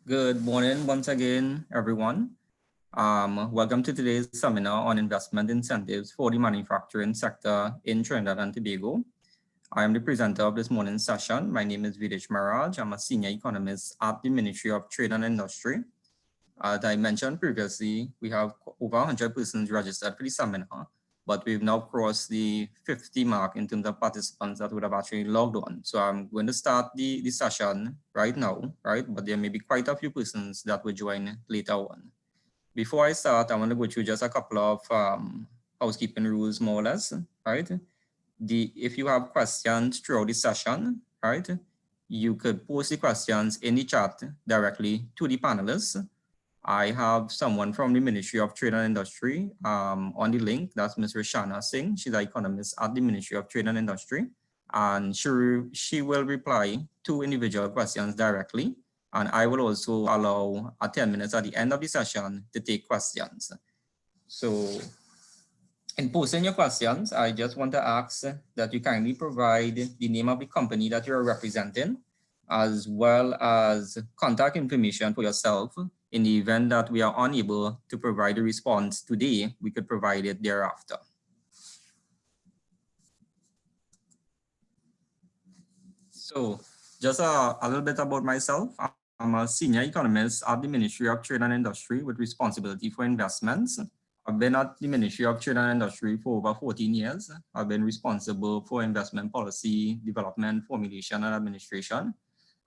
Good morning once again, everyone. Welcome to today's seminar on investment incentives for the manufacturing sector in Trinidad and Tobago. I am the presenter of this morning's session. My name is Vidish Maraj. I'm a senior economist at the Ministry of Trade and Industry. As I mentioned previously, we have over 100 persons registered for the seminar, but we've now crossed the 50 mark in terms of participants that would have actually logged on. So I'm going to start the session right now, right? But there may be quite a few persons that will join later on. Before I start, I want to go through just a couple of housekeeping rules, more or less, right? If you have questions throughout the session, right, you could post the questions in the chat directly to the panelists. I have someone from the Ministry of Trade and Industry on the link. That's Ms. Rishana Singh. She's an economist at the Ministry of Trade and Industry. And she will reply to individual questions directly. And I will also allow 10 minutes at the end of the session to take questions. So in posting your questions, I just want to ask that you kindly provide the name of the company that you're representing, as well as contact information for yourself. In the event that we are unable to provide a response today, we could provide it thereafter. So just a little bit about myself. I'm a senior economist at the Ministry of Trade and Industry with responsibility for investments. I've been at the Ministry of Trade and Industry for over 14 years. I've been responsible for investment policy, development, formulation, and administration.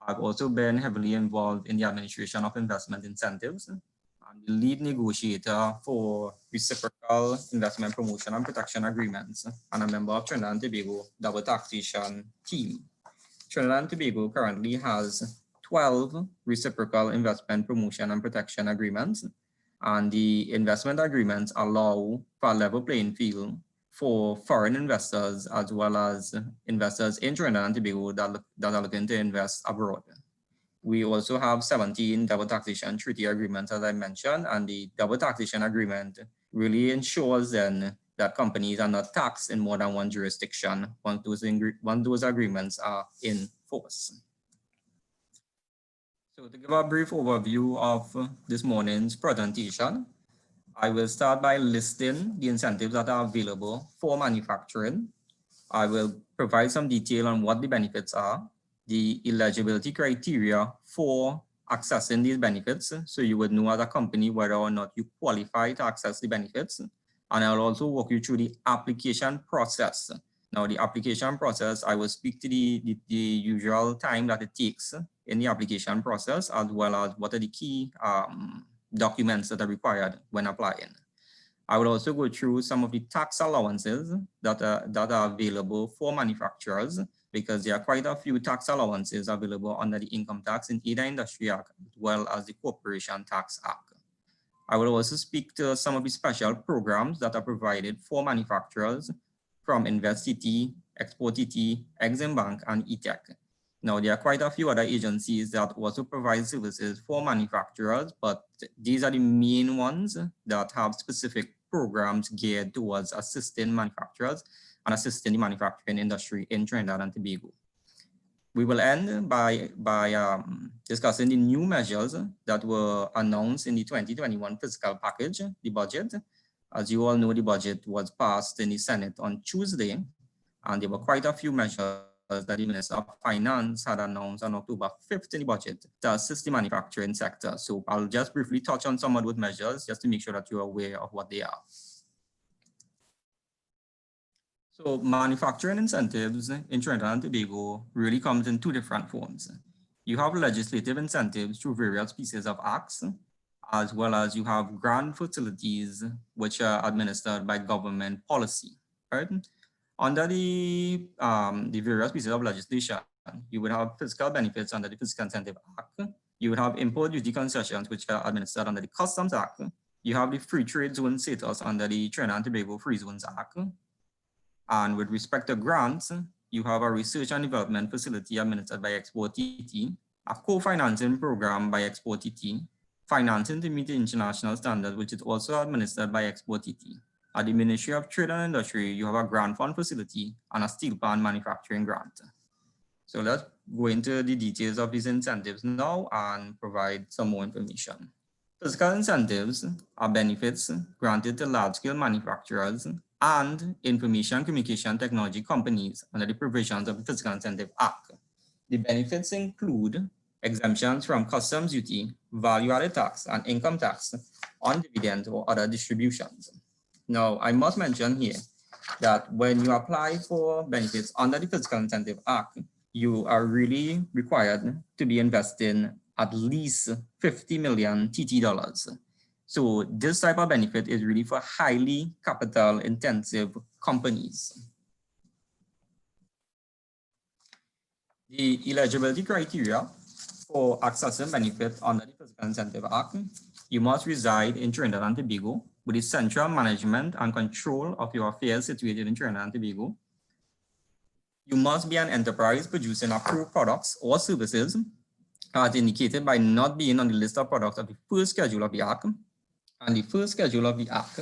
I've also been heavily involved in the administration of investment incentives. I'm the lead negotiator for reciprocal investment promotion and protection agreements and a member of Trinidad and Tobago double taxation team. Trinidad and Tobago currently has 12 reciprocal investment promotion and protection agreements, and the investment agreements allow for a level playing field for foreign investors as well as investors in Trinidad and Tobago that are looking to invest abroad. We also have 17 double taxation treaty agreements, as I mentioned, and the double taxation agreement really ensures then that companies are not taxed in more than one jurisdiction once those agreements are in force. So to give a brief overview of this morning's presentation, I will start by listing the incentives that are available for manufacturing. I will provide some detail on what the benefits are, the eligibility criteria for accessing these benefits, so you would know as a company whether or not you qualify to access the benefits. And I'll also walk you through the application process. Now, the application process, I will speak to the usual time that it takes in the application process, as well as what are the key documents that are required when applying. I will also go through some of the tax allowances that are available for manufacturers, because there are quite a few tax allowances available under the Income Tax in either Industry Act as well as the Corporation Tax Act. I will also speak to some of the special programs that are provided for manufacturers from InvestTT, ExportTT, Exim Bank, and eTech. Now, there are quite a few other agencies that also provide services for manufacturers, but these are the main ones that have specific programs geared towards assisting manufacturers and assisting the manufacturing industry in Trinidad and Tobago. We will end by discussing the new measures that were announced in the 2021 fiscal package, the budget. As you all know, the budget was passed in the Senate on Tuesday, and there were quite a few measures that the Minister of Finance had announced on October 5th in the budget to assist the manufacturing sector. So I'll just briefly touch on some of those measures just to make sure that you're aware of what they are. So manufacturing incentives in Trinidad and Tobago really comes in two different forms. You have legislative incentives through various pieces of acts, as well as you have grant facilities which are administered by government policy, right? Under the various pieces of legislation, you would have fiscal benefits under the Fiscal Incentive Act. You would have import duty concessions which are administered under the Customs Act. You have the free trade zone status under the Trinidad and Tobago Free Zones Act. And with respect to grants, you have a research and development facility administered by ExportTT, a co-financing program by ExportTT, financing to meet the international standards, which is also administered by ExportTT. At the Ministry of Trade and Industry, you have a grant fund facility and a steel pan manufacturing grant. So let's go into the details of these incentives now and provide some more information. Fiscal incentives are benefits granted to large-scale manufacturers and information communication technology companies under the provisions of the Fiscal Incentive Act. The benefits include exemptions from customs duty, value-added tax, and income tax on dividends or other distributions. Now, I must mention here that when you apply for benefits under the Fiscal Incentive Act, you are really required to be investing at least 50 million TT dollars. So this type of benefit is really for highly capital intensive companies. The eligibility criteria for accessing benefits under the Fiscal Incentive Act, you must reside in Trinidad and Tobago with the central management and control of your affairs situated in Trinidad and Tobago. You must be an enterprise producing approved products or services as indicated by not being on the list of products of the first schedule of the Act. And the first schedule of the Act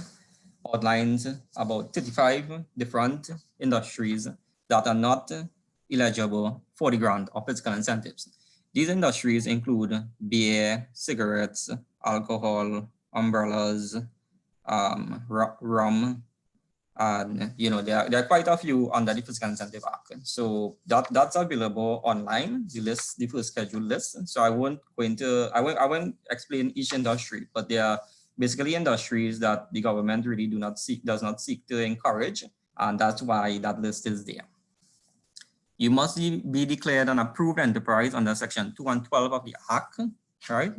outlines about 35 different industries that are not eligible for the grant of fiscal incentives. These industries include beer, cigarettes, alcohol, umbrellas, rum, and there are quite a few under the Fiscal Incentive Act. So that's available online, the first schedule list. So I won't explain each industry, but they are basically industries that the government really does not seek to encourage, and that's why that list is there. You must be declared an approved enterprise under Section 2 and 12 of the Act, right?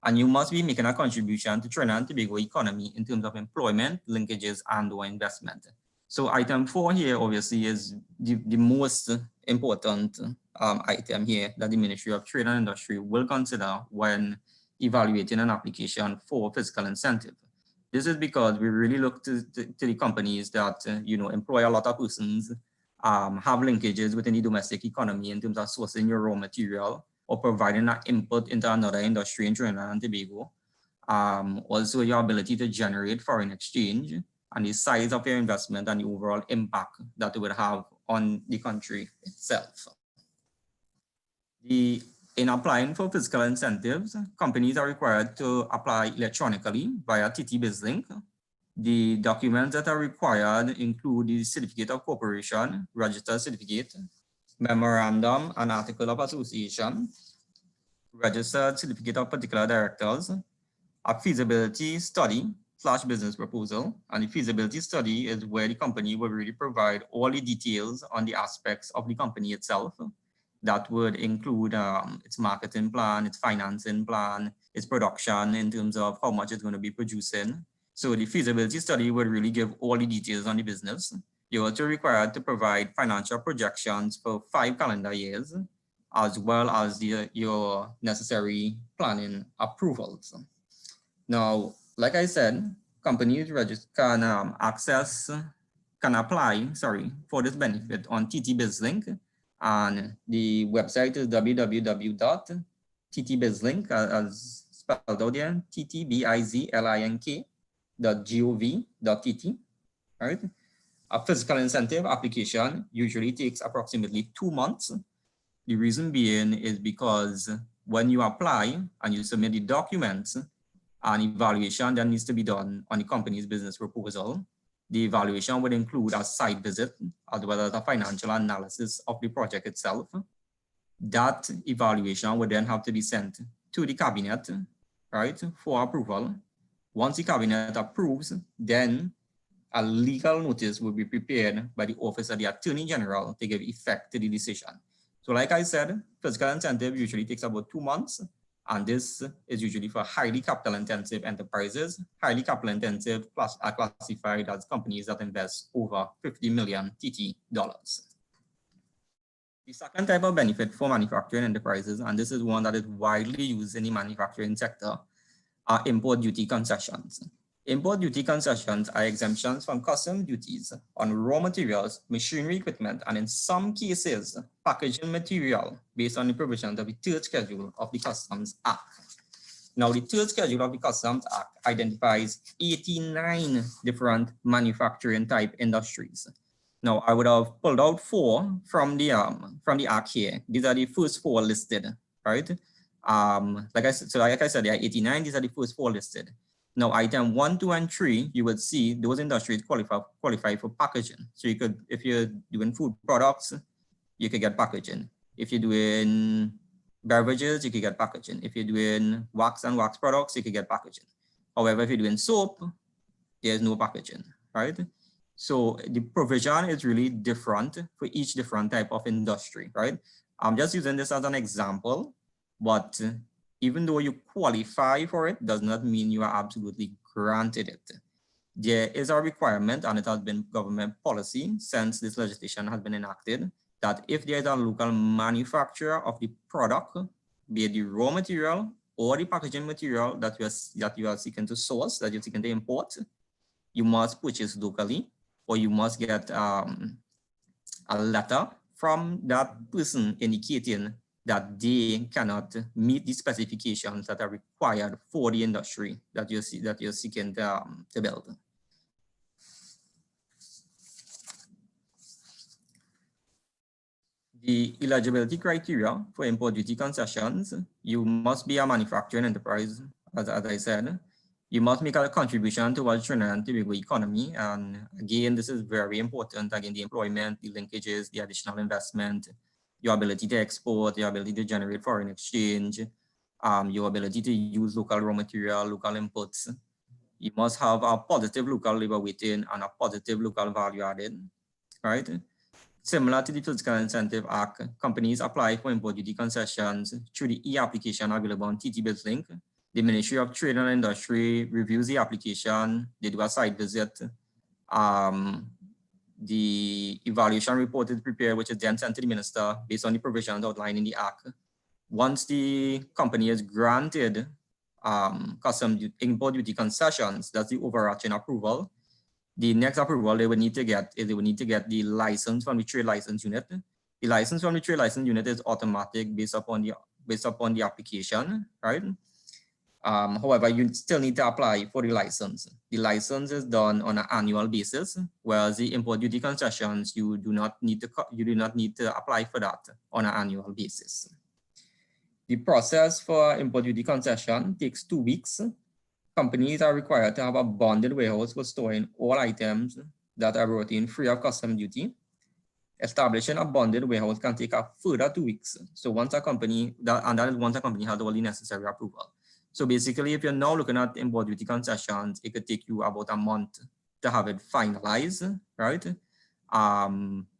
And you must be making a contribution to Trinidad and Tobago economy in terms of employment, linkages, and/or investment. So item 4 here obviously is the most important item here that the Ministry of Trade and Industry will consider when evaluating an application for fiscal incentive. This is because we really look to the companies that employ a lot of persons, have linkages within the domestic economy in terms of sourcing your raw material or providing an input into another industry in Trinidad and Tobago. Also your ability to generate foreign exchange and the size of your investment and the overall impact that it would have on the country itself. In applying for fiscal incentives, companies are required to apply electronically via TT BizLink. The documents that are required include the certificate of corporation, registered certificate, memorandum and article of association, registered certificate of particular directors, a feasibility study / business proposal. And the feasibility study is where the company will really provide all the details on the aspects of the company itself. That would include its marketing plan, its financing plan, its production in terms of how much it's going to be producing. So the feasibility study would really give all the details on the business. You're also required to provide financial projections for 5 calendar years, as well as your necessary planning approvals. Now, like I said, companies can apply for this benefit on TT BizLink, and the website is www.ttbizlink, as spelled out there, ttbizlink.gov.tt, right? A fiscal incentive application usually takes approximately 2 months. The reason being is because when you apply and you submit the documents, an evaluation that needs to be done on the company's business proposal. The evaluation would include a site visit as well as a financial analysis of the project itself. That evaluation would then have to be sent to the cabinet, right, for approval. Once the cabinet approves, then a legal notice will be prepared by the Office of the Attorney General to give effect to the decision. So like I said, fiscal incentive usually takes about 2 months, and this is usually for highly capital intensive enterprises. Highly capital intensive are classified as companies that invest over 50 million TT dollars. The second type of benefit for manufacturing enterprises, and this is one that is widely used in the manufacturing sector, are import duty concessions. Import duty concessions are exemptions from customs duties on raw materials, machinery equipment, and in some cases, packaging material based on the provisions of the third schedule of the Customs Act. Now, the third schedule of the Customs Act identifies 89 different manufacturing type industries. Now I would have pulled out 4 from the act here. These are the first 4 listed, right? Like I said, there are 89. These are the first 4 listed. Now item 1, 2, and 3, you would see those industries qualify for packaging. So you could, if you're doing food products, you could get packaging. If you're doing beverages, you could get packaging. If you're doing wax and wax products, you could get packaging. However, if you're doing soap, there's no packaging, right? So the provision is really different for each different type of industry, right? I'm just using this as an example, but even though you qualify for it, does not mean you are absolutely granted it. There is a requirement, and it has been government policy since this legislation has been enacted, that if there is a local manufacturer of the product, be it the raw material or the packaging material that you are seeking to source, that you're seeking to import, you must purchase locally, or you must get a letter from that person indicating that they cannot meet the specifications that are required for the industry that you're seeking to build. The eligibility criteria for import duty concessions: you must be a manufacturing enterprise, as I said. You must make a contribution towards Trinidad and Tobago economy. And again, this is very important. Again, the employment, the linkages, the additional investment, your ability to export, your ability to generate foreign exchange, your ability to use local raw material, local inputs. You must have a positive local labor weighting and a positive local value added, right? Similar to the Fiscal Incentive Act, companies apply for import duty concessions through the e-application available on TT-BizLink. The Ministry of Trade and Industry reviews the application, they do a site visit. The evaluation report is prepared, which is then sent to the minister based on the provisions outlined in the Act. Once the company is granted import duty concessions, that's the overarching approval. The next approval they would need to get is they would need to get the license from the trade license unit. The license from the trade license unit is automatic based upon the application, right? However, you still need to apply for the license. The license is done on an annual basis, whereas the import duty concessions, you do not need to apply for that on an annual basis. The process for import duty concession takes 2 weeks. Companies are required to have a bonded warehouse for storing all items that are brought in free of custom duty. Establishing a bonded warehouse can take a further 2 weeks. So once a company, that is once a company has all the necessary approval. So basically, if you're now looking at import duty concessions, it could take you about a month to have it finalized, right?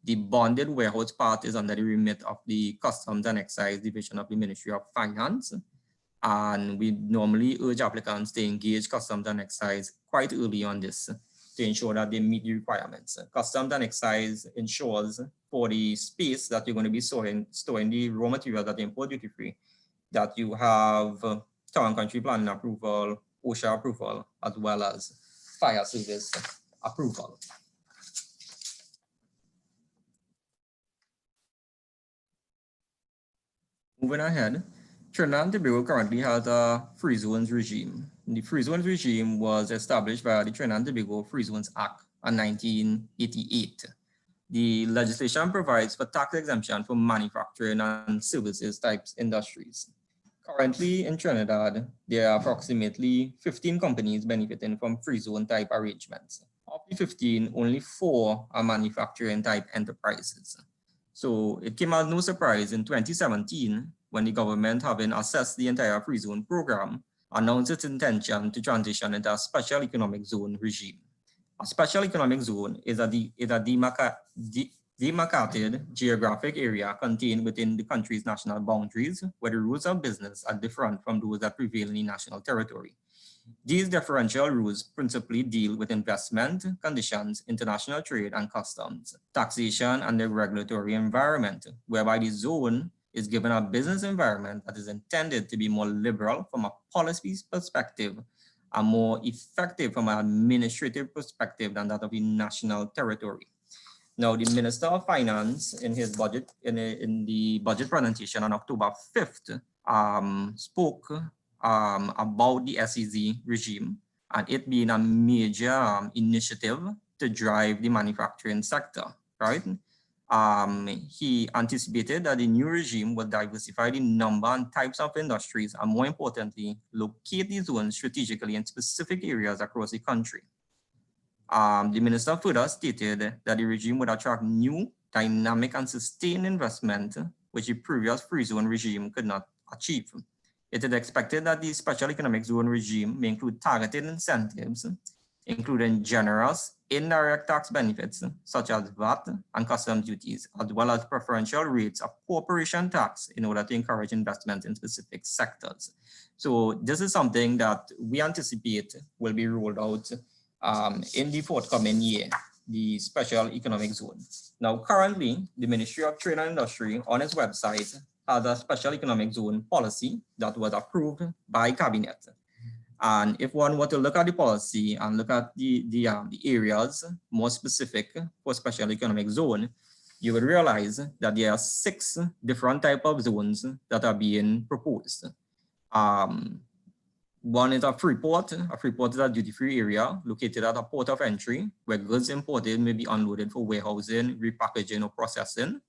The bonded warehouse part is under the remit of the Customs and Excise Division of the Ministry of Finance. And we normally urge applicants to engage Customs and Excise quite early on this to ensure that they meet the requirements. Customs and Excise ensures for the space that you're going to be storing the raw material that you import duty free, that you have town and country planning approval, OSHA approval, as well as fire service approval. Moving ahead, Trinidad and Tobago currently has a free zones regime. The free zones regime was established by the Trinidad and Tobago Free Zones Act in 1988. The legislation provides for tax exemption for manufacturing and services types industries. Currently in Trinidad, there are approximately 15 companies benefiting from free zone type arrangements. Of the 15, only 4 are manufacturing type enterprises. So it came as no surprise in 2017 when the government, having assessed the entire free zone program, announced its intention to transition into a special economic zone regime. A special economic zone is a demarcated geographic area contained within the country's national boundaries, where the rules of business are different from those that prevail in the national territory. These differential rules principally deal with investment conditions, international trade and customs, taxation, and the regulatory environment, whereby the zone is given a business environment that is intended to be more liberal from a policy perspective and more effective from an administrative perspective than that of the national territory. Now, the Minister of Finance in his budget, in the budget presentation on October 5th, spoke about the SEZ regime and it being a major initiative to drive the manufacturing sector. right? He anticipated that the new regime would diversify the number and types of industries, and more importantly, locate these zones strategically in specific areas across the country. The minister further stated that the regime would attract new, dynamic, and sustained investment, which the previous free zone regime could not achieve. It is expected that the special economic zone regime may include targeted incentives, including generous indirect tax benefits such as VAT and customs duties, as well as preferential rates of corporation tax in order to encourage investment in specific sectors. So this is something that we anticipate will be rolled out in the forthcoming year, the special economic zone. Now, currently, the Ministry of Trade and Industry on its website has a special economic zone policy that was approved by Cabinet. And if one were to look at the policy and look at the areas more specific for special economic zone, you would realize that there are 6 different types of zones that are being proposed. One is a free port. A free port is a duty-free area located at a port of entry where goods imported may be unloaded for warehousing, repackaging, or processing.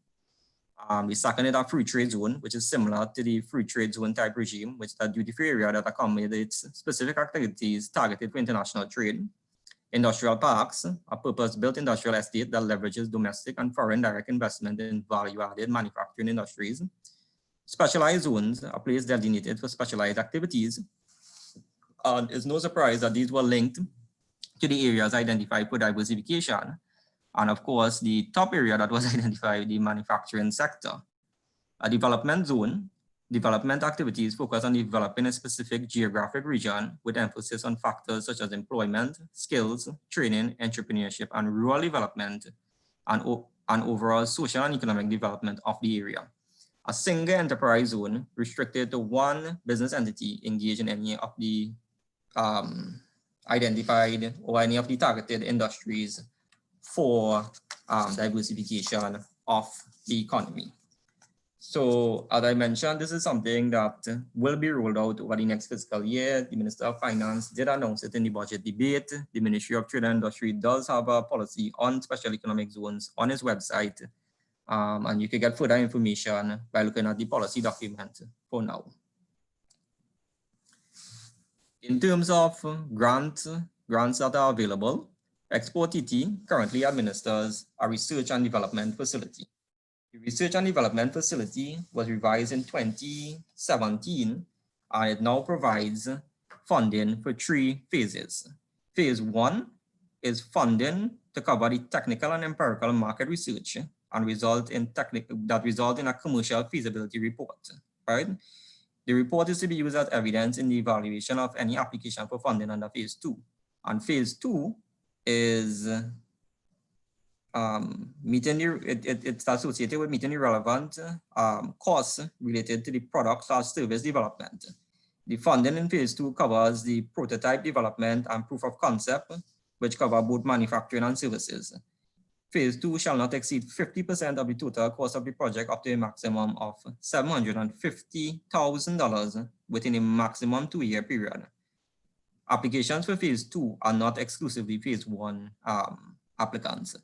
The second is a free trade zone, which is similar to the free trade zone type regime, which is a duty-free area that accommodates specific activities targeted for international trade. Industrial parks, a purpose-built industrial estate that leverages domestic and foreign direct investment in value-added manufacturing industries. Specialized zones, a place designated for specialized activities. It's no surprise that these were linked to the areas identified for diversification. And of course, the top area that was identified, the manufacturing sector. A development zone, development activities focus on developing a specific geographic region with emphasis on factors such as employment, skills, training, entrepreneurship, and rural development, and overall social and economic development of the area. A single enterprise zone restricted to one business entity engaged in any of the identified or any of the targeted industries for diversification of the economy. So as I mentioned, this is something that will be rolled out over the next fiscal year. The Minister of Finance did announce it in the budget debate. The Ministry of Trade and Industry does have a policy on special economic zones on its website. And you can get further information by looking at the policy document for now. In terms of grants that are available, Export TT currently administers a research and development facility. The research and development facility was revised in 2017, and it now provides funding for 3 phases. Phase 1 is funding to cover the technical and empirical market research and result in a commercial feasibility report, right? The report is to be used as evidence in the evaluation of any application for funding under phase 2. And phase 2 is it's associated with meeting the relevant costs related to the product or service development. The funding in phase 2 covers the prototype development and proof of concept, which cover both manufacturing and services. Phase 2 shall not exceed 50% of the total cost of the project up to a maximum of $750,000 within a maximum 2-year period. Applications for phase 2 are not exclusively phase 1 applicants.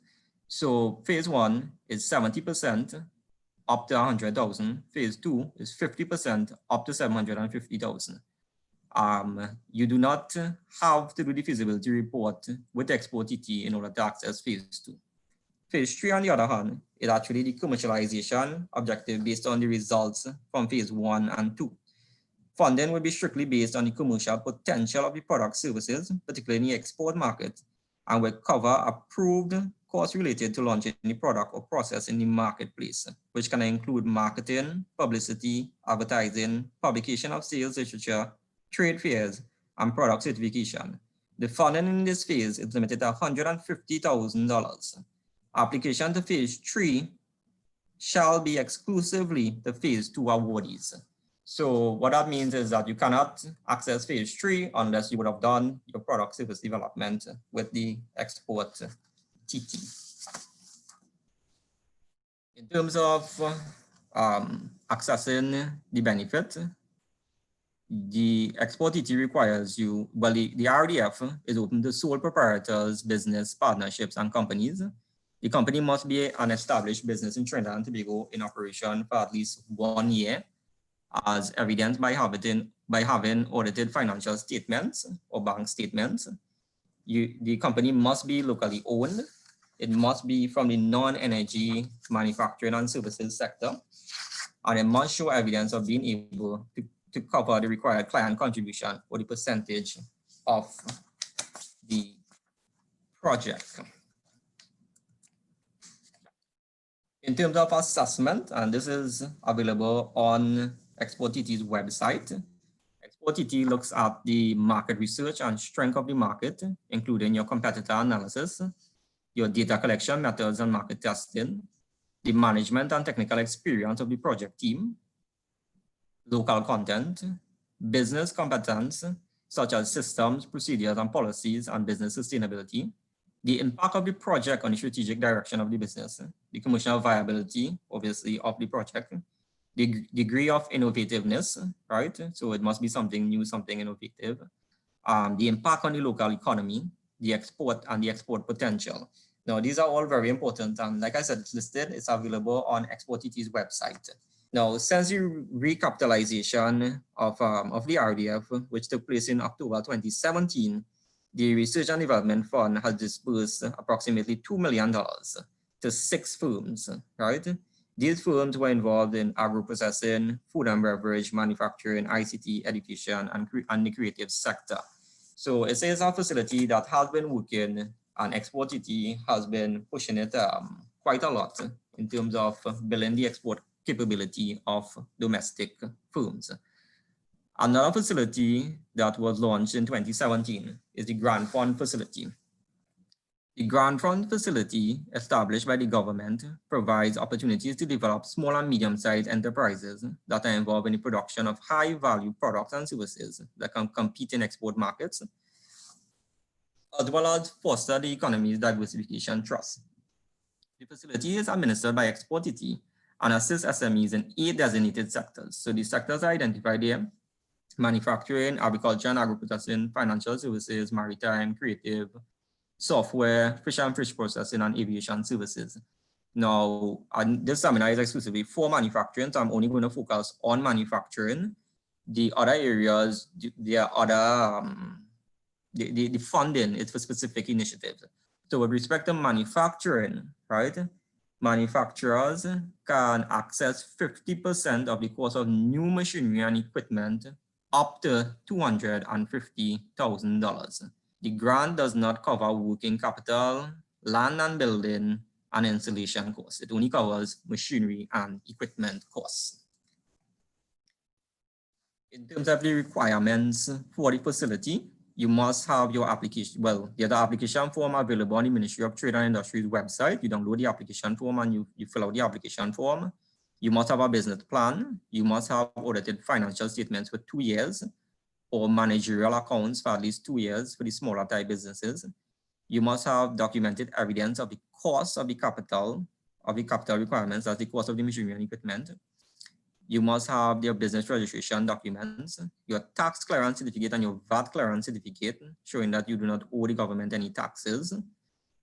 So phase 1 is 70% up to 100,000. Phase 2 is 50% up to 750,000. You do not have to do the feasibility report with Export TT in order to access phase 2. Phase 3, on the other hand, is actually the commercialization objective based on the results from phase 1 and 2. Funding will be strictly based on the commercial potential of the product services, particularly in the export market, and will cover approved costs related to launching the product or process in the marketplace, which can include marketing, publicity, advertising, publication of sales literature, trade fairs, and product certification. The funding in this phase is limited to $150,000. Application to phase 3 shall be exclusively the phase 2 awardees. So what that means is that you cannot access phase 3 unless you would have done your product service development with the Export TT. In terms of accessing the benefit, the Export TT requires you, well, the RDF is open to sole proprietors, business partnerships, and companies. The company must be an established business in Trinidad and Tobago in operation for at least 1 year, as evidenced by having audited financial statements or bank statements. The company must be locally owned. It must be from the non-energy manufacturing and services sector, and it must show evidence of being able to cover the required client contribution or the percentage of the project. In terms of assessment, and this is available on Export TT's website, Export TT looks at the market research and strength of the market, including your competitor analysis, your data collection methods and market testing, the management and technical experience of the project team, local content, business competence, such as systems, procedures, and policies, and business sustainability, the impact of the project on the strategic direction of the business, the commercial viability, obviously, of the project, the degree of innovativeness, right? So it must be something new, something innovative, the impact on the local economy, the export and the export potential. Now, these are all very important. And like I said, it's listed, it's available on Export TT's website. Now, since the recapitalization of the RDF, which took place in October 2017, the Research and Development Fund has disbursed approximately $2 million to 6 firms, right? These firms were involved in agro-processing, food and beverage, manufacturing, ICT, education, and the creative sector. So it is a facility that has been working, and Export TT has been pushing it quite a lot in terms of building the export capability of domestic firms. Another facility that was launched in 2017 is the Grant Fund facility. The Grant Fund facility, established by the government, provides opportunities to develop small and medium-sized enterprises that are involved in the production of high-value products and services that can compete in export markets, as well as foster the economy's diversification trust. The facility is administered by Export TT and assists SMEs in 8 designated sectors. So the sectors are identified here: manufacturing, agriculture and agro-processing, financial services, maritime, creative, software, fish and fish processing, and aviation services. Now, this seminar is exclusively for manufacturing, so I'm only going to focus on manufacturing. The other areas, the funding is for specific initiatives. So with respect to manufacturing, right, manufacturers can access 50% of the cost of new machinery and equipment up to $250,000. The grant does not cover working capital, land and building, and installation costs. It only covers machinery and equipment costs. In terms of the requirements for the facility, you must have your application. Well, there's the application form available on the Ministry of Trade and Industry's website. You download the application form and you fill out the application form. You must have a business plan. You must have audited financial statements for 2 years, or managerial accounts for at least 2 years for the smaller type businesses. You must have documented evidence of the cost of the capital requirements, as the cost of the machinery and equipment. You must have your business registration documents, your tax clearance certificate and your VAT clearance certificate, showing that you do not owe the government any taxes.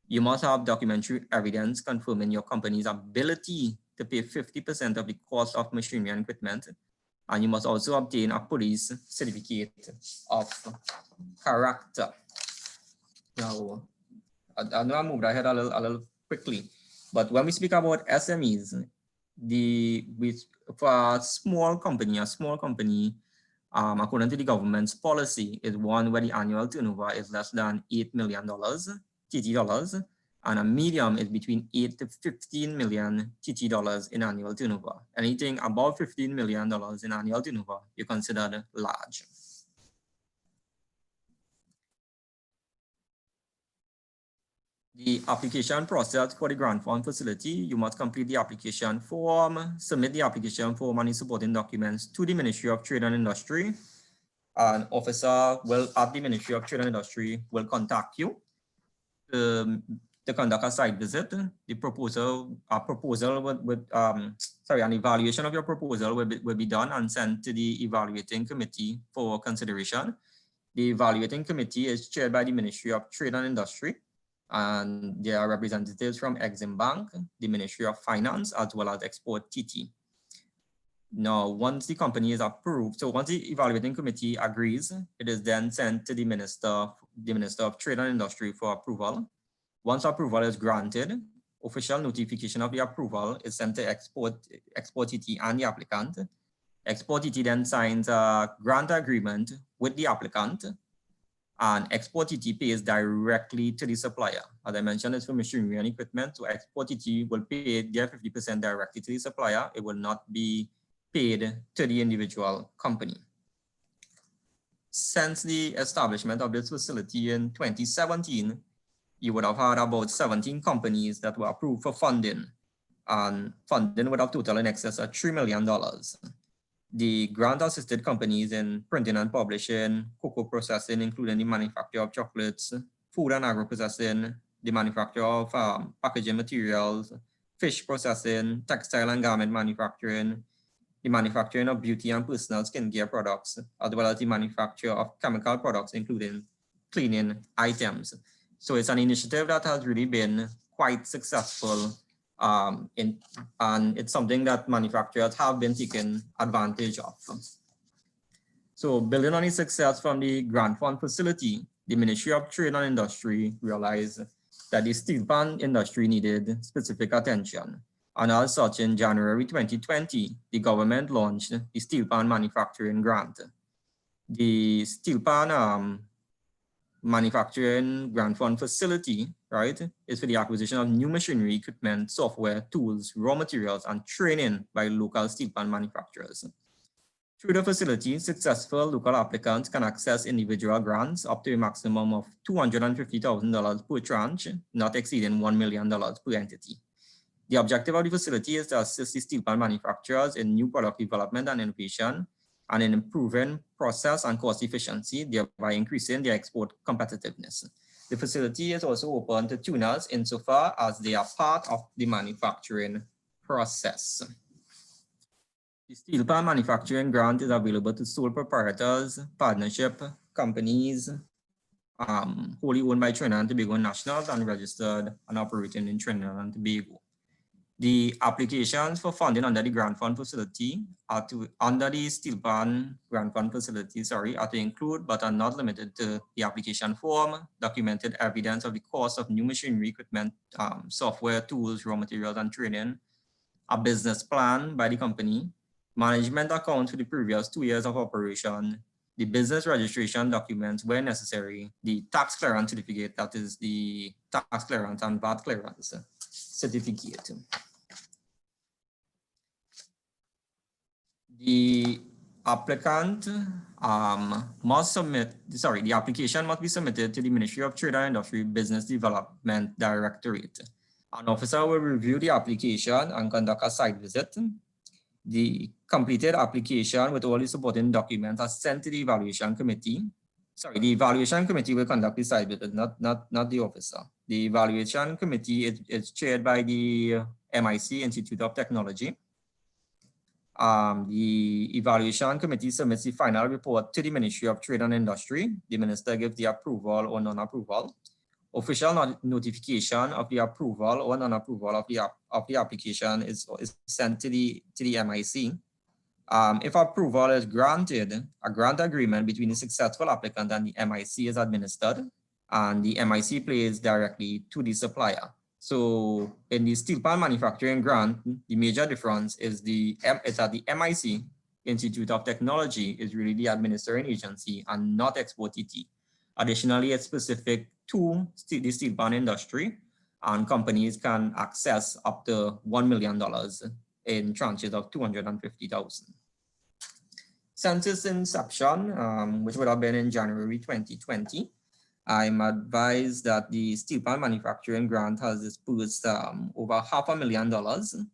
You must have documentary evidence confirming your company's ability to pay 50% of the cost of machinery and equipment. And you must also obtain a police certificate of character. Now, I know I moved ahead a little quickly, but when we speak about SMEs, for a small company, according to the government's policy, is one where the annual turnover is less than $8 million TT dollars, and a medium is between 8 to 15 million TT dollars in annual turnover. Anything above $15 million in annual turnover, you're considered large. The application process for the grant fund facility: you must complete the application form, submit the application form and the supporting documents to the Ministry of Trade and Industry. An officer at the Ministry of Trade and Industry will contact you to conduct a site visit. The an evaluation of your proposal will be done and sent to the evaluating committee for consideration. The evaluating committee is chaired by the Ministry of Trade and Industry. And there are representatives from Exim Bank, the Ministry of Finance, as well as Export TT. Now, once the company is approved, so once the evaluating committee agrees, it is then sent to the Minister of Trade and Industry for approval. Once approval is granted, official notification of the approval is sent to Export TT and the applicant. Export TT then signs a grant agreement with the applicant, and Export TT pays directly to the supplier. As I mentioned, it's for machinery and equipment, so Export TT will pay their 50% directly to the supplier. It will not be paid to the individual company. Since the establishment of this facility in 2017, you would have had about 17 companies that were approved for funding, and funding would have totaled in excess of $3 million. The grant-assisted companies in printing and publishing, cocoa processing, including the manufacture of chocolates, food and agro-processing, the manufacture of packaging materials, fish processing, textile and garment manufacturing, the manufacturing of beauty and personal skincare products, as well as the manufacture of chemical products, including cleaning items. So it's an initiative that has really been quite successful, and it's something that manufacturers have been taking advantage of. So building on the success from the grant fund facility, the Ministry of Trade and Industry realized that the steel pan industry needed specific attention. And as such, in January 2020, the government launched the Steel Pan Manufacturing Grant. The Steel Pan Manufacturing Grant Fund facility, right, is for the acquisition of new machinery, equipment, software, tools, raw materials, and training by local steel pan manufacturers. Through the facility, successful local applicants can access individual grants up to a maximum of $250,000 per tranche, not exceeding $1 million per entity. The objective of the facility is to assist the steel pan manufacturers in new product development and innovation, and in improving process and cost efficiency, thereby increasing their export competitiveness. The facility is also open to tuners insofar as they are part of the manufacturing process. The steel pan manufacturing grant is available to sole proprietors, partnership companies, wholly owned by Trinidad and Tobago nationals and registered and operating in Trinidad and Tobago. The applications for funding under the grant fund facility are to include but are not limited to the application form, documented evidence of the cost of new machinery, equipment, software, tools, raw materials, and training, a business plan by the company, management accounts for the previous 2 years of operation, the business registration documents where necessary, the tax clearance certificate, that is the tax clearance and VAT clearance certificate. The applicant the application must be submitted to the Ministry of Trade and Industry Business Development Directorate. An officer will review the application and conduct a site visit. The completed application with all the supporting documents are sent to the evaluation committee. Sorry, the evaluation committee will conduct the site visit, not the officer. The evaluation committee is chaired by the MIC, Institute of Technology. The evaluation committee submits the final report to the Ministry of Trade and Industry. The minister gives the approval or non-approval. Official notification of the approval or non-approval of the application is sent to the MIC. If approval is granted, a grant agreement between the successful applicant and the MIC is administered, and the MIC pays directly to the supplier. So in the steel pan manufacturing grant, the major difference is that the MIC, Institute of Technology, is really the administering agency and not Export TT. Additionally, it's specific to the steel pan industry, and companies can access up to $1 million in tranches of $250,000. Since its inception, which would have been in January 2020, I'm advised that the steel pan manufacturing grant has disbursed over $500,000,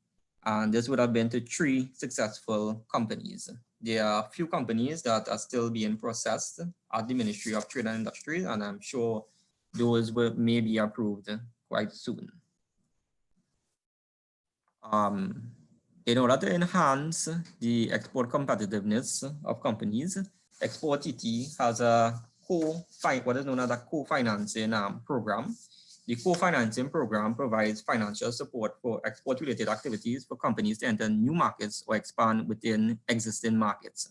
and this would have been to 3 successful companies. There are a few companies that are still being processed at the Ministry of Trade and Industry, and I'm sure those may be approved quite soon. In order to enhance the export competitiveness of companies, Export TT has what is known as a co-financing program. The co-financing program provides financial support for export-related activities for companies to enter new markets or expand within existing markets.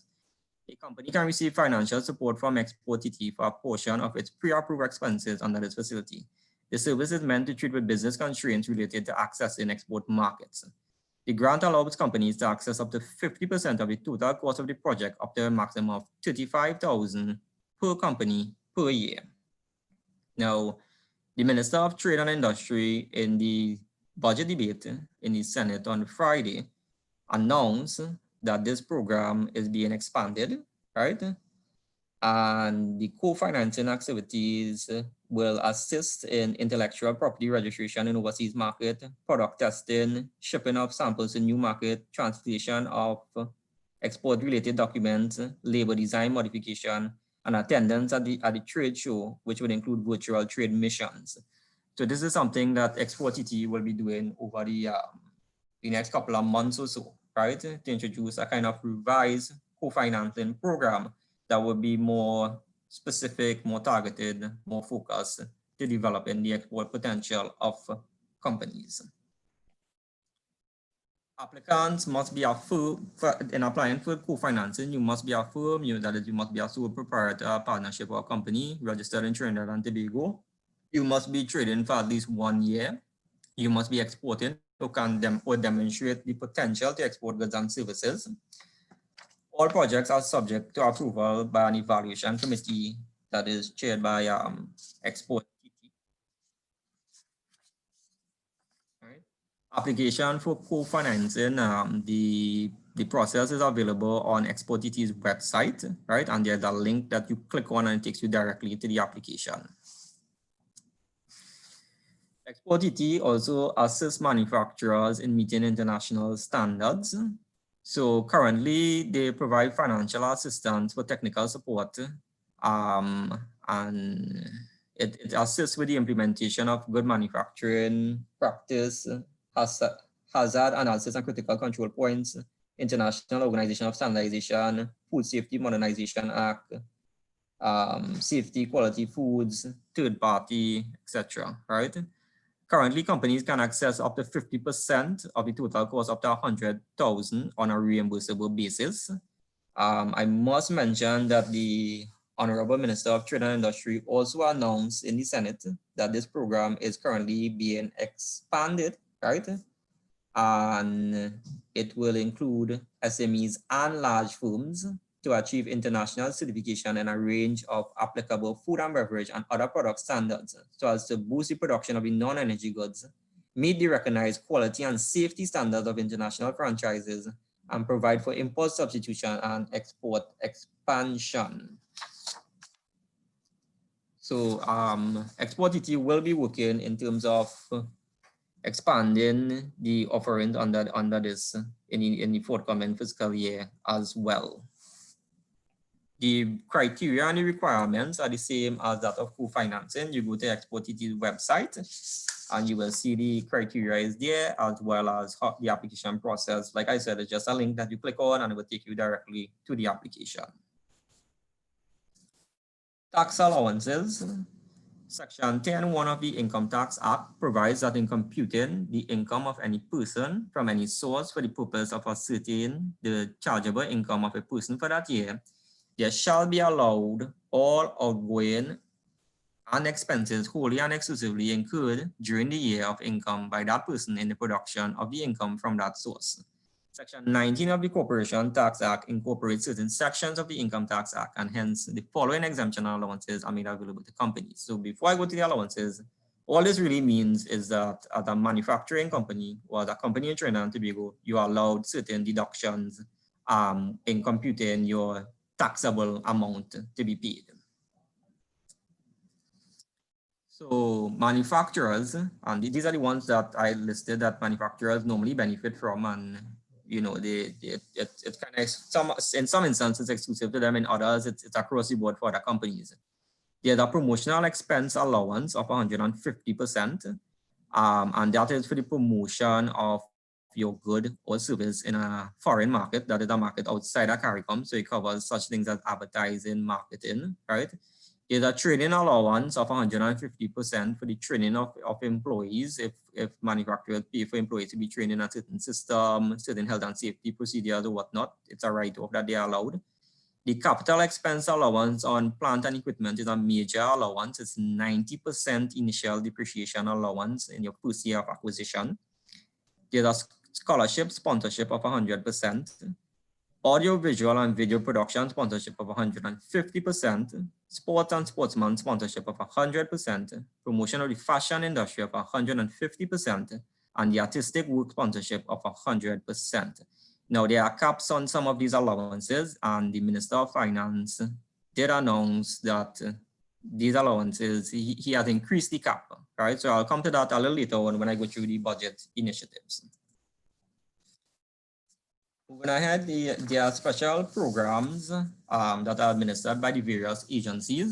A company can receive financial support from Export TT for a portion of its pre-approved expenses under this facility. The service is meant to treat with business constraints related to accessing export markets. The grant allows companies to access up to 50% of the total cost of the project up to a maximum of $35,000 per company per year. Now, the Minister of Trade and Industry in the budget debate in the Senate on Friday announced that this program is being expanded, right? And the co-financing activities will assist in intellectual property registration in overseas market, product testing, shipping of samples in new market, translation of export-related documents, labor design modification, and attendance at the trade show, which would include virtual trade missions. So this is something that Export TT will be doing over the next couple of months or so, right? To introduce a kind of revised co-financing program that would be more specific, more targeted, more focused to developing the export potential of companies. Applicants must be a firm, in applying for co-financing, you must be a firm, that is, you must be a sole proprietor, partnership, or company registered in Trinidad and Tobago. You must be trading for at least 1 year. You must be exporting or demonstrate the potential to export goods and services. All projects are subject to approval by an evaluation committee that is chaired by Export TT. Right. Application for co-financing, the process is available on Export TT's website, right? And there's a link that you click on and it takes you directly to the application. Export TT also assists manufacturers in meeting international standards. So currently they provide financial assistance for technical support, and it assists with the implementation of good manufacturing practice, hazard analysis and critical control points, International Organization of Standardization, Food Safety Modernization Act, safety, quality foods, third party, etc. Right? Currently, companies can access up to 50% of the total cost up to $100,000 on a reimbursable basis. I must mention that the Honorable Minister of Trade and Industry also announced in the Senate that this program is currently being expanded, right? And it will include SMEs and large firms to achieve international certification in a range of applicable food and beverage and other product standards so as to boost the production of the non-energy goods, meet the recognized quality and safety standards of international franchises, and provide for import substitution and export expansion. So Export TT will be working in terms of expanding the offerings under this in the forthcoming fiscal year as well. The criteria and the requirements are the same as that of co-financing. You go to Export TT's website and you will see the criteria is there, as well as the application process. Like I said, it's just a link that you click on and it will take you directly to the application. Tax allowances. Section 10(1) of the Income Tax Act provides that in computing the income of any person from any source for the purpose of ascertaining the chargeable income of a person for that year, there shall be allowed all outgoing and expenses wholly and exclusively incurred during the year of income by that person in the production of the income from that source. Section 19 of the Corporation Tax Act incorporates certain sections of the Income Tax Act, and hence the following exemption allowances are made available to companies. So before I go to the allowances, all this really means is that as a manufacturing company or as a company in Trinidad and Tobago, you are allowed certain deductions in computing your taxable amount to be paid. So manufacturers, and these are the ones that I listed that manufacturers normally benefit from, and you know, it's kind of in some instances exclusive to them, in others it's across the board for other companies. There's a promotional expense allowance of 150%, and that is for the promotion of your good or service in a foreign market, that is a market outside of CARICOM. So it covers such things as advertising, marketing, right? There's a training allowance of 150% for the training of employees if manufacturers pay for employees to be trained in a certain system, certain health and safety procedures or whatnot. It's a write-off that they are allowed. The capital expense allowance on plant and equipment is a major allowance. It's 90% initial depreciation allowance in your first year of acquisition. There's a scholarship sponsorship of 100%. Audio, visual, and video production sponsorship of 150%, sports and sportsman sponsorship of 100%, promotion of the fashion industry of 150%, and the artistic work sponsorship of 100%. Now, there are caps on some of these allowances, and the Minister of Finance did announce that these allowances, he has increased the cap, right? So I'll come to that a little later on when I go through the budget initiatives. Moving ahead, there are special programs that are administered by the various agencies.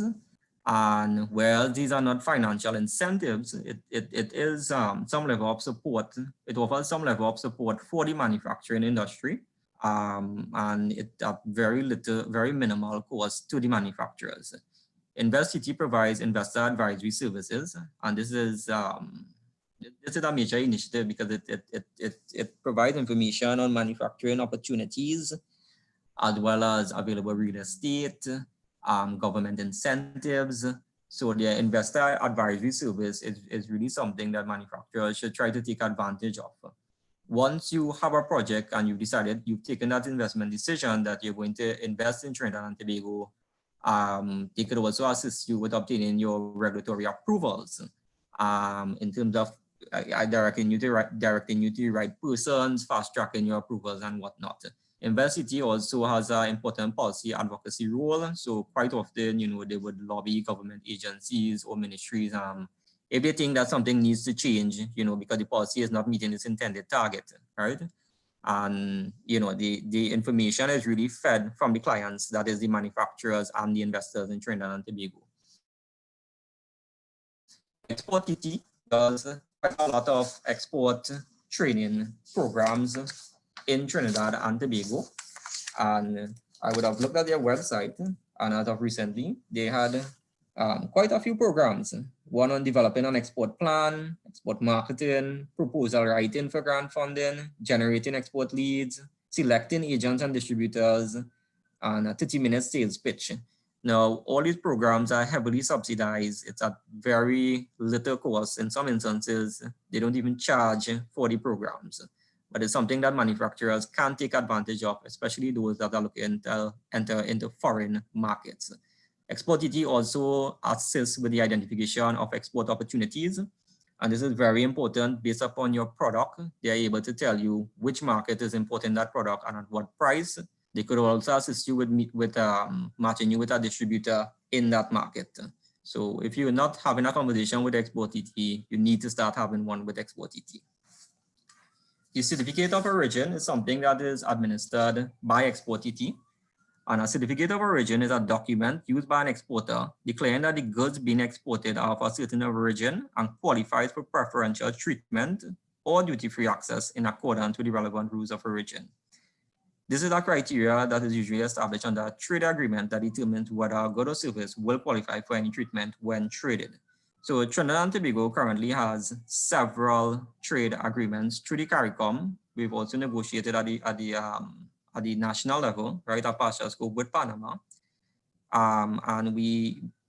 And where these are not financial incentives, it is some level of support. It offers some level of support for the manufacturing industry. And it at very minimal cost to the manufacturers. InvestCT provides investor advisory services, and this is a major initiative because it provides information on manufacturing opportunities, as well as available real estate, government incentives. So the investor advisory service is really something that manufacturers should try to take advantage of. Once you have a project and you've taken that investment decision that you're going to invest in Trinidad and Tobago, they could also assist you with obtaining your regulatory approvals in terms of directing you to the right persons, fast tracking your approvals and whatnot. InvestCT also has an important policy advocacy role. So quite often, they would lobby government agencies or ministries if they think that something needs to change, because the policy is not meeting its intended target, right? And, the information is really fed from the clients, that is the manufacturers and the investors in Trinidad and Tobago. Export TT does quite a lot of export training programs in Trinidad and Tobago. And I would have looked at their website, and as of recently, they had quite a few programs. One on developing an export plan, export marketing, proposal writing for grant funding, generating export leads, selecting agents and distributors, and a 30-minute sales pitch. Now, all these programs are heavily subsidized. It's at very little cost. In some instances, they don't even charge for the programs. But it's something that manufacturers can take advantage of, especially those that are looking to enter into foreign markets. Export TT also assists with the identification of export opportunities. And this is very important based upon your product. They're able to tell you which market is importing that product and at what price. They could also assist you with matching you with a distributor in that market. So if you're not having a conversation with Export TT, you need to start having one with Export TT. The certificate of origin is something that is administered by Export TT. And a certificate of origin is a document used by an exporter declaring that the goods being exported are of a certain origin and qualifies for preferential treatment or duty-free access in accordance with the relevant rules of origin. This is a criteria that is usually established under a trade agreement that determines whether a good or service will qualify for any treatment when traded. So Trinidad and Tobago currently has several trade agreements through the CARICOM. We've also negotiated at the national level, right, a partial scope with Panama. And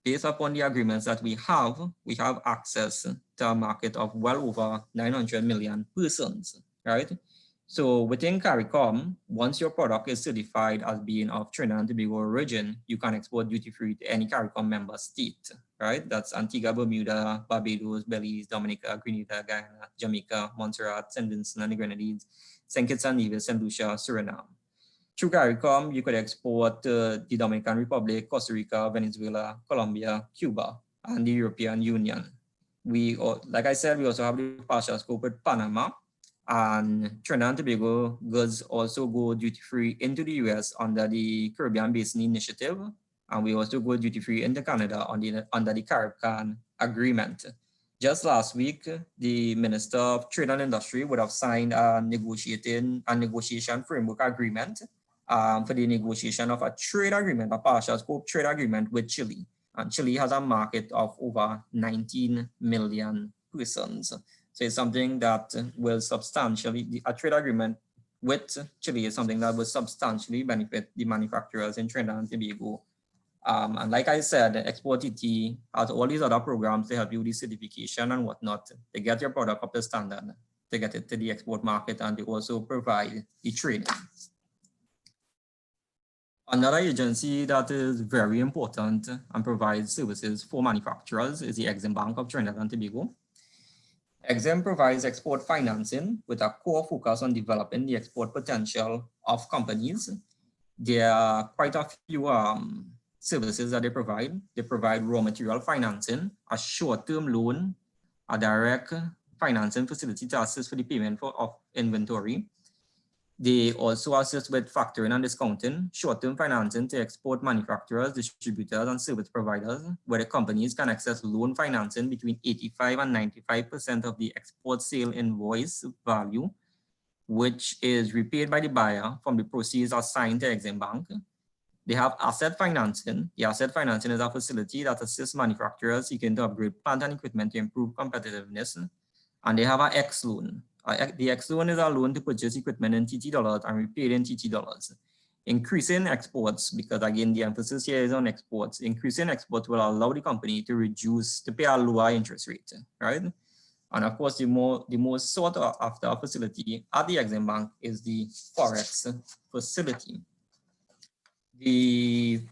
based upon the agreements that we have access to a market of well over 900 million persons, right? So within CARICOM, once your product is certified as being of Trinidad and Tobago origin, you can export duty-free to any CARICOM member state, right? That's Antigua, Bermuda, Barbados, Belize, Dominica, Grenada, Guyana, Jamaica, Montserrat, St. Vincent and the Grenadines, St. Kitts and Nevis, St. Lucia, Suriname. Through CARICOM, you could export to the Dominican Republic, Costa Rica, Venezuela, Colombia, Cuba, and the European Union. Like I said, we also have the partial scope with Panama. And Trinidad and Tobago goods also go duty-free into the US under the Caribbean Basin Initiative. And we also go duty-free into Canada under the Caribbean Agreement. Just last week, the Minister of Trade and Industry would have signed a negotiation framework agreement for the negotiation of a trade agreement, a partial scope trade agreement with Chile. And Chile has a market of over 19 million persons. So it's something that will substantially, a trade agreement with Chile is something that will substantially benefit the manufacturers in Trinidad and Tobago. And like I said, Export TT has all these other programs to help you with the certification and whatnot to get your product up to standard, to get it to the export market, and they also provide the training. Another agency that is very important and provides services for manufacturers is the Exim Bank of Trinidad and Tobago. Exim provides export financing with a core focus on developing the export potential of companies. There are quite a few services that they provide. They provide raw material financing, a short-term loan, a direct financing facility to assist for the payment of inventory. They also assist with factoring and discounting, short-term financing to export manufacturers, distributors, and service providers, where the companies can access loan financing between 85 and 95% of the export sale invoice value, which is repaid by the buyer from the proceeds assigned to Exim Bank. They have asset financing. The asset financing is a facility that assists manufacturers seeking to upgrade plant and equipment to improve competitiveness. And they have an X loan. The X loan is a loan to purchase equipment in TT dollars and repaid in TT dollars. Increasing exports, because again, the emphasis here is on exports. Increasing exports will allow the company to pay a lower interest rate, right? And of course, the most sought after facility at the Exim Bank is the Forex facility. The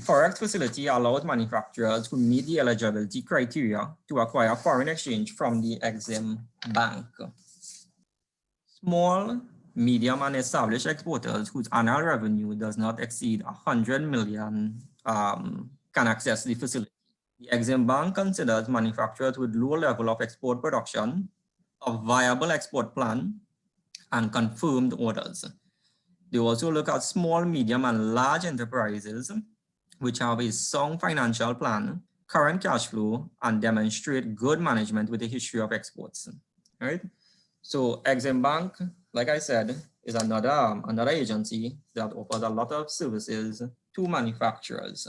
Forex facility allows manufacturers who meet the eligibility criteria to acquire foreign exchange from the Exim Bank. Small, medium, and established exporters whose annual revenue does not exceed 100 million can access the facility. The Exim Bank considers manufacturers with low level of export production, a viable export plan, and confirmed orders. They also look at small, medium, and large enterprises which have a sound financial plan, current cash flow, and demonstrate good management with a history of exports. Right? So Exim Bank, like I said, is another agency that offers a lot of services to manufacturers.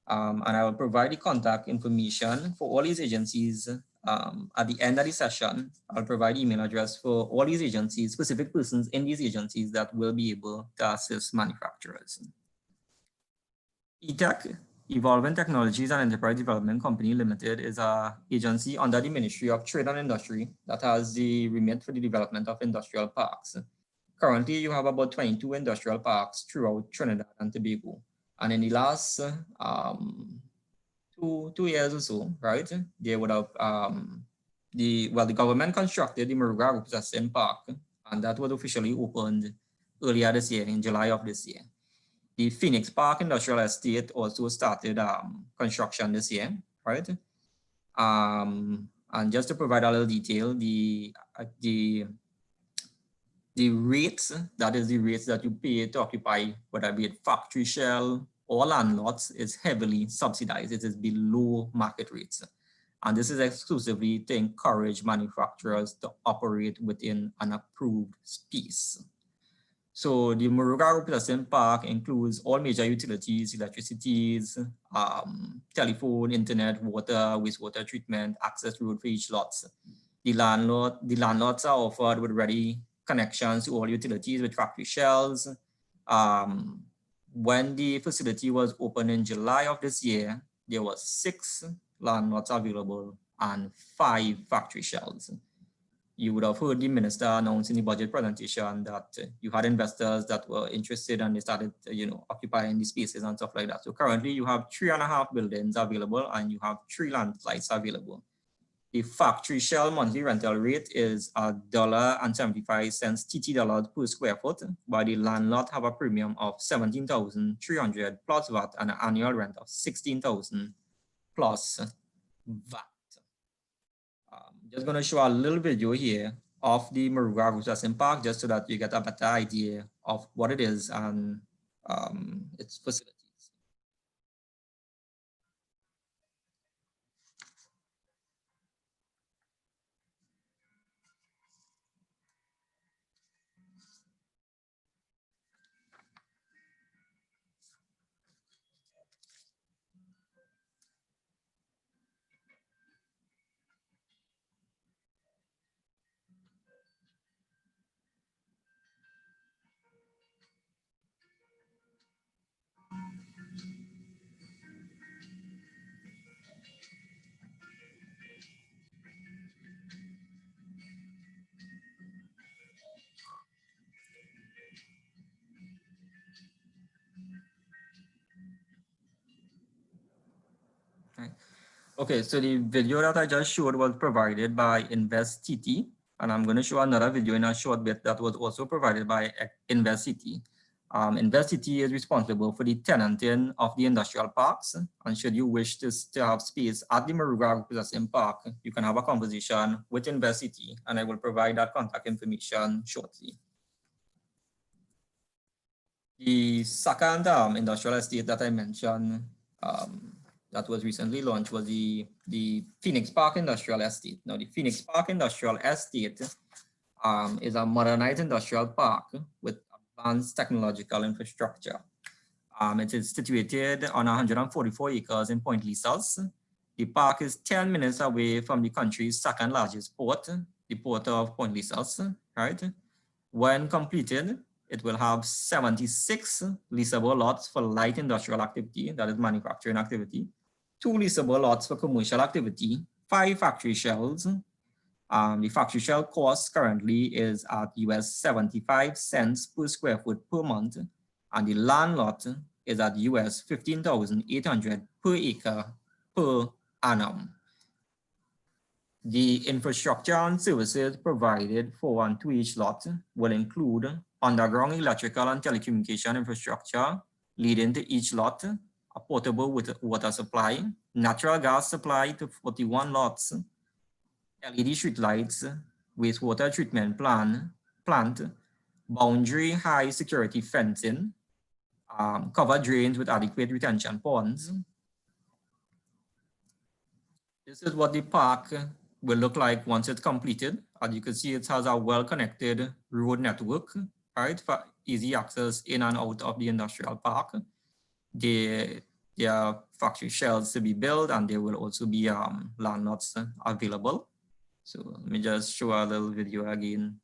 And I will provide the contact information for all these agencies at the end of the session. I'll provide email address for all these agencies, specific persons in these agencies that will be able to assist manufacturers. ETEC, Evolving Technologies and Enterprise Development Company Limited, is an agency under the Ministry of Trade and Industry that has the remit for the development of industrial parks. Currently, you have about 22 industrial parks throughout Trinidad and Tobago. And in the last 2 years or so, right, they would have, the government constructed the Muruga Processing Park, and that was officially opened earlier this year, in July of this year. The Phoenix Park Industrial Estate also started construction this year, right? And just to provide a little detail, the rates, that is the rates that you pay to occupy, whether it be a factory shell or land lots, is heavily subsidized. It is below market rates. And this is exclusively to encourage manufacturers to operate within an approved space. So the Muruga Processing Park includes all major utilities, electricities, telephone, internet, water, wastewater treatment, access road for each lot. The landlords are offered with ready connections to all utilities with factory shells. When the facility was opened in July of this year, there was 6 landlords available and 5 factory shells. You would have heard the minister announce in the budget presentation that you had investors that were interested and they started, occupying the spaces and stuff like that. So currently you have 3.5 buildings available and you have 3 land sites available. The factory shell monthly rental rate is $1.75 TT dollars per square foot, while the landlord have a premium of $17,300 plus VAT and an annual rent of $16,000 plus VAT. Just going to show a little video here of the Muruga Processing Park, just so that you get a better idea of what it is and its facilities. Okay, so the video that I just showed was provided by InvestTT, and I'm going to show another video in a short bit that was also provided by InvestTT. InvestTT is responsible for the tenanting of the industrial parks, and should you wish to have space at the Maruga Processing Park, you can have a conversation with InvestTT, and I will provide that contact information shortly. The second industrial estate that I mentioned that was recently launched was the Phoenix Park Industrial Estate. Now, the Phoenix Park Industrial Estate is a modernized industrial park with advanced technological infrastructure. It is situated on 144 acres in Point Lisas. The park is 10 minutes away from the country's second largest port, the port of Point Lisas, right? When completed, it will have 76 leasable lots for light industrial activity, that is manufacturing activity, 2 leasable lots for commercial activity, 5 factory shells. The factory shell cost currently is at US 75 cents per square foot per month, and the land lot is at US 15,800 per acre per annum. The infrastructure and services provided for and to each lot will include underground electrical and telecommunication infrastructure leading to each lot, a portable water supply, natural gas supply to 41 lots, LED street lights, wastewater treatment plant, boundary high security fencing, covered drains with adequate retention ponds. This is what the park will look like once it's completed. As you can see, it has a well-connected road network, right, for easy access in and out of the industrial park. There are factory shells to be built, and there will also be land lots available. So let me just show a little video again.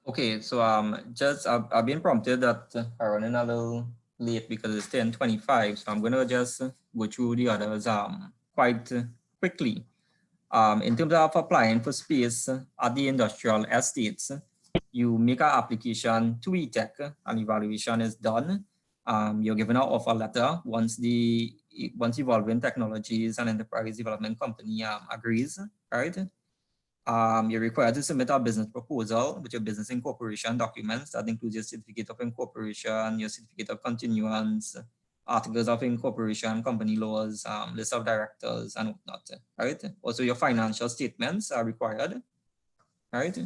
Okay, so I've been prompted that I'm running a little late because it's 10:25, so I'm gonna just go through the others quite quickly. In terms of applying for space at the industrial estates, you make an application to ETEC, an evaluation is done. You're given an offer letter once Evolving Technologies and Enterprise Development Company agrees, right? You're required to submit a business proposal with your business incorporation documents. That includes your certificate of incorporation, your certificate of continuance, articles of incorporation, company laws, list of directors, and whatnot, right? Also, your financial statements are required, right?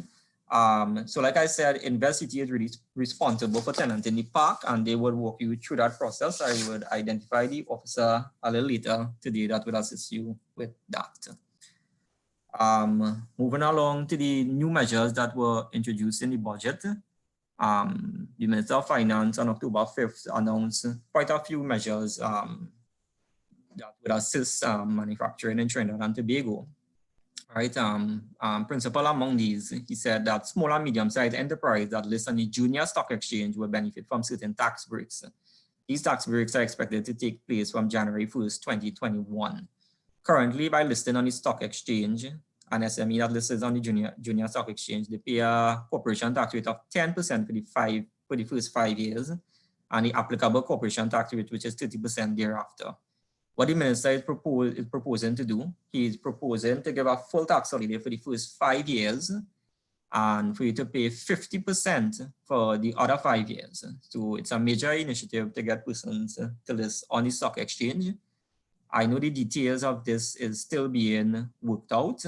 So like I said, InvestCT is really responsible for tenanting the park, and they will walk you through that process. I would identify the officer a little later today that will assist you with that. Moving along to the new measures that were introduced in the budget. The Minister of Finance on October 5th announced quite a few measures that would assist manufacturing in Trinidad and Tobago. Right, principal among these, he said that small and medium-sized enterprises that list on the junior stock exchange will benefit from certain tax breaks. These tax breaks are expected to take place from January 1st, 2021. Currently, by listing on the stock exchange, an SME that lists on the junior stock exchange, they pay a corporation tax rate of 10% for the first 5 years, and the applicable corporation tax rate, which is 30% thereafter. What the minister is proposing to do, he is proposing to give a full tax holiday for the first 5 years, and for you to pay 50% for the other 5 years. So it's a major initiative to get persons to list on the stock exchange. I know the details of this is still being worked out.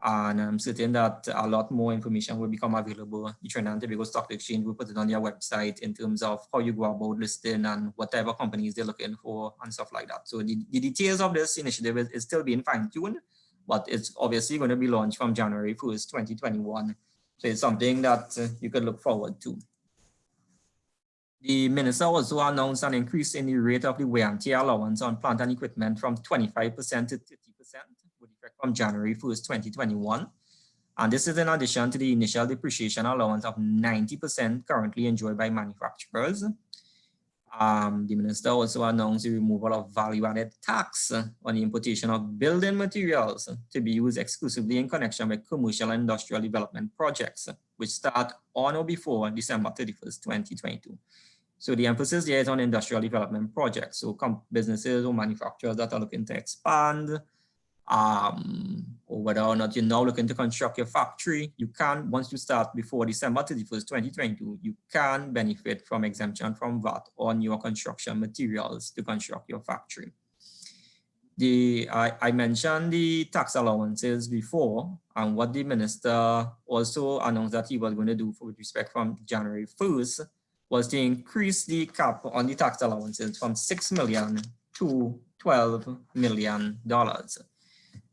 And I'm certain that a lot more information will become available. The Trinidad and Tobago Stock Exchange will put it on their website in terms of how you go about listing and whatever companies they're looking for and stuff like that. So the details of this initiative is still being fine-tuned, but it's obviously going to be launched from January 1st, 2021. So it's something that you could look forward to. The minister also announced an increase in the rate of the wear and tear allowance on plant and equipment from 25% to 30%, with effect from January 1st, 2021. And this is in addition to the initial depreciation allowance of 90% currently enjoyed by manufacturers. The minister also announced the removal of value-added tax on the importation of building materials to be used exclusively in connection with commercial and industrial development projects, which start on or before December 31st, 2022. So the emphasis there is on industrial development projects. So businesses or manufacturers that are looking to expand, or whether or not you're now looking to construct your factory, you can, once you start before December 31st, 2022, you can benefit from exemption from VAT on your construction materials to construct your factory. I mentioned the tax allowances before, and what the minister also announced that he was going to do with respect from January 1st was to increase the cap on the tax allowances from $6 million to $12 million.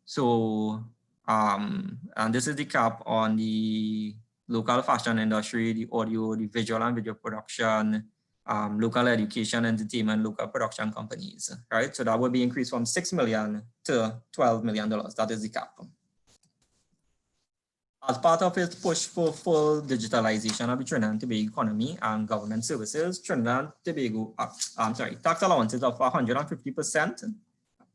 So, and this is the cap on the local fashion industry, the audio, the visual and video production, local education, entertainment, local production companies, right? So that would be increased from $6 million to $12 million. That is the cap. As part of its push for full digitalization of the Trinidad and Tobago economy and government services, Trinidad and Tobago, tax allowances of 150%.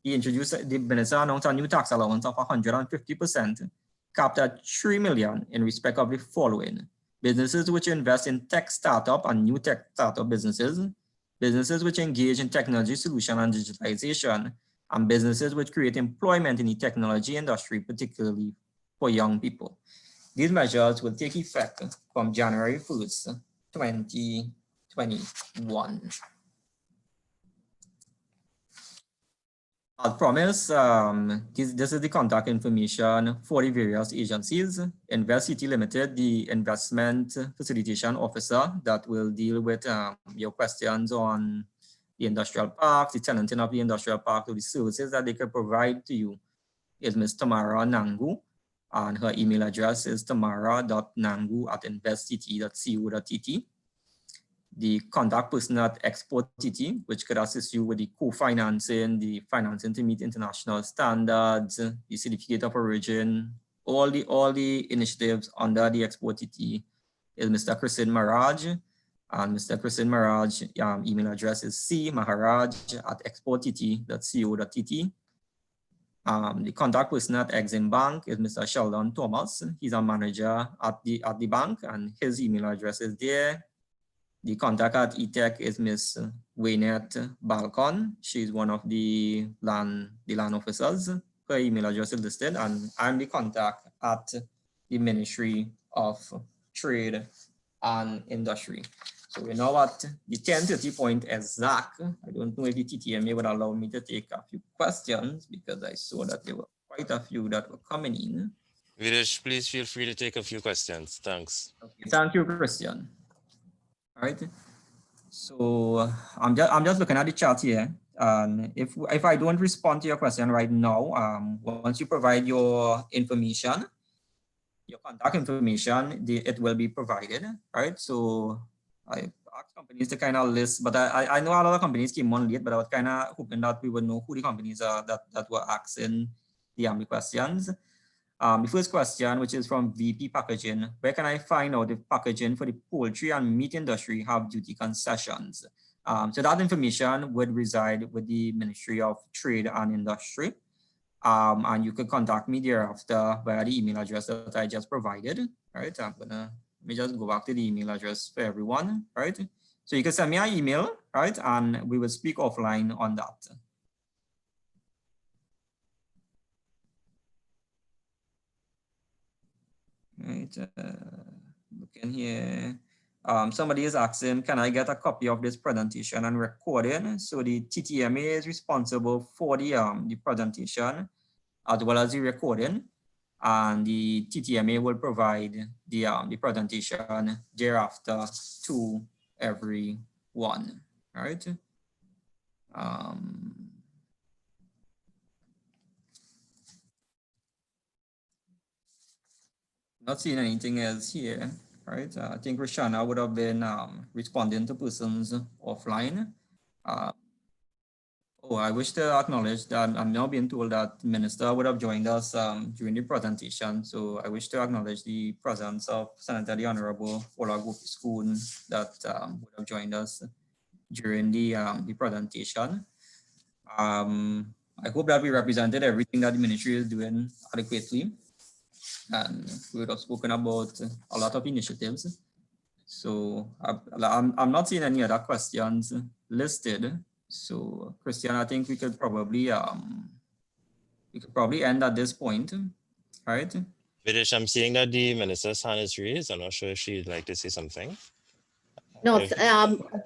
The minister announced a new tax allowance of 150%, capped at $3 million in respect of the following: businesses which invest in tech startup and new tech startup businesses, businesses which engage in technology solution and digitalization, and businesses which create employment in the technology industry, particularly for young people. These measures will take effect from January 1st, 2021. As promised, this is the contact information for the various agencies. Invest City Limited, the investment facilitation officer that will deal with your questions on the industrial park, the tenanting of the industrial park, or the services that they can provide to you, is Ms. Tamara Nangu, and her email address is tamara.nangu@investct.co.tt. The contact person at Export TT, which could assist you with the co-financing, the financing to meet international standards, the certificate of origin, all the initiatives under the Export TT, is Mr. Chrisin Maharaj. And Mr. Chrisin Maharaj email address is cmaharaj@exporttt.co.tt. The contact person at Exim Bank is Mr. Sheldon Thomas. He's a manager at the bank, and his email address is there. The contact at eTech is Ms. Waynette Balcon. She's one of the land officers. Her email address is listed, and I'm the contact at the Ministry of Trade and Industry. So we're now at the 10:30 point exact. I don't know if the TTMA would allow me to take a few questions because I saw that there were quite a few that were coming in. Vidish, please feel free to take a few questions. Thanks. Okay, thank you, Christian. All right. So I'm just looking at the chat here. And if I don't respond to your question right now, once you provide your information, your contact information, it will be provided, right? So I asked companies to kind of list, but I know a lot of companies came on late, but I was kind of hoping that we would know who the companies are that were asking the questions. The first question, which is from VP Packaging: where can I find out if packaging for the poultry and meat industry have duty concessions? So that information would reside with the Ministry of Trade and Industry. And you can contact me thereafter via the email address that I just provided. All right, let me just go back to the email address for everyone. All right, so you can send me an email, right, and we will speak offline on that. Right, looking here. Somebody is asking, can I get a copy of this presentation and recording? So the TTMA is responsible for the presentation as well as the recording. and the TTMA will provide the presentation thereafter to everyone, right? Not seeing anything else here, right? I think Roshana would have been responding to persons offline. I wish to acknowledge that I'm now being told that the minister would have joined us during the presentation. So I wish to acknowledge the presence of Senator the Honorable Ola Spoon that would have joined us during the presentation. I hope that we represented everything that the ministry is doing adequately. And we would have spoken about a lot of initiatives. So I'm not seeing any other questions listed. So Christian, I think we could probably end at this point, right? Videsh, I'm seeing that the minister's hand is raised. I'm not sure if she'd like to say something. No,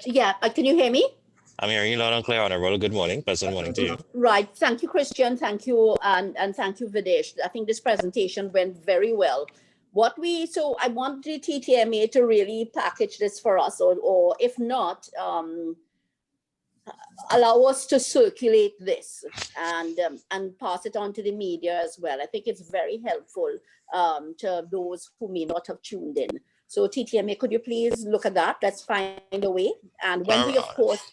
yeah, can you hear me? I'm hearing you loud and clear, Honorable. Good morning. Pleasant morning to you. Right. Thank you, Christian. Thank you. And thank you, Videsh. I think this presentation went very well. So I want the TTMA to really package this for us, or if not, allow us to circulate this and pass it on to the media as well. I think it's very helpful to those who may not have tuned in. So TTMA, could you please look at that? Let's find a way. And when we, of course,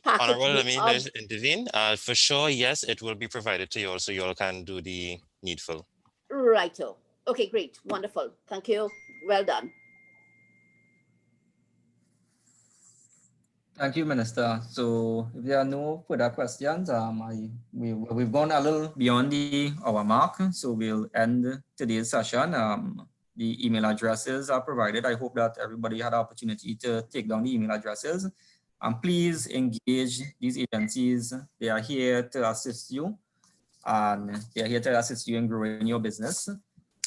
Honorable, let me intervene. For sure, yes, it will be provided to you all, so you all can do the needful. Righto. Okay, great. Wonderful. Thank you. Well done. Thank you, Minister. So if there are no further questions, we've gone a little beyond the hour mark, so we'll end today's session. The email addresses are provided. I hope that everybody had the opportunity to take down the email addresses. Please engage these agencies. They are here to assist you, and they are here to assist you in growing your business.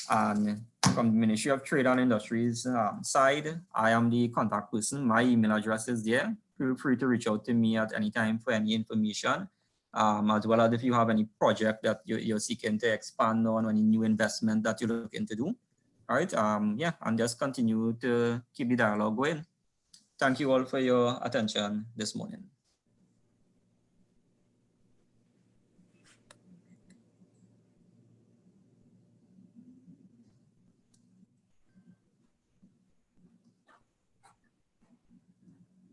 And from the Ministry of Trade and Industries side, I am the contact person. My email address is there. Feel free to reach out to me at any time for any information, as well as if you have any project that you're seeking to expand on, any new investment that you're looking to do. All right, yeah, and just continue to keep the dialogue going. Thank you all for your attention this morning.